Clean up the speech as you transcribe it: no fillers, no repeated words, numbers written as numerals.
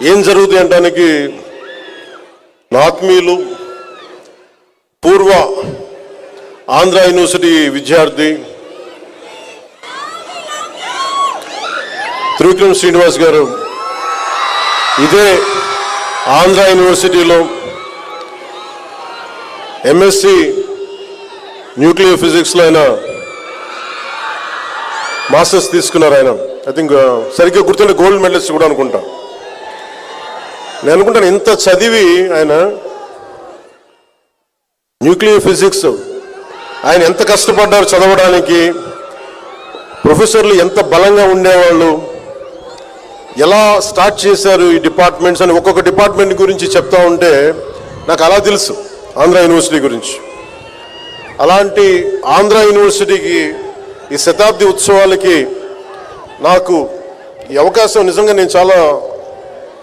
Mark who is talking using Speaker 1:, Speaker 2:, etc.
Speaker 1: ఏం జరుగుతుంది అంటానికి నా ఆత్మీయులు పూర్వ ఆంధ్ర యూనివర్సిటీ విద్యార్థి త్రివిక్రమ్ శ్రీనివాస్ గారు ఇదే ఆంధ్ర యూనివర్సిటీలో ఎంఎస్సి న్యూక్లియర్ ఫిజిక్స్లో ఆయన మాస్టర్స్ తీసుకున్నారు. ఆయన ఐ థింక్ సరిగ్గా గుర్తుంటే గోల్డ్ మెడలిస్ట్ కూడా అనుకుంటా. నేను అనుకుంటాను ఇంత చదివి ఆయన న్యూక్లియర్ ఫిజిక్స్ ఆయన ఎంత కష్టపడ్డారు చదవడానికి, ప్రొఫెసర్లు ఎంత బలంగా ఉండేవాళ్ళు, ఎలా స్టార్ట్ చేశారు ఈ డిపార్ట్మెంట్స్ అని ఒక్కొక్క డిపార్ట్మెంట్ గురించి చెప్తా ఉంటే నాకు అలా తెలుసు ఆంధ్ర యూనివర్సిటీ గురించి. అలాంటి ఆంధ్ర యూనివర్సిటీకి ఈ శతాబ్ది ఉత్సవాలకి నాకు ఈ అవకాశం నిజంగా నేను చాలా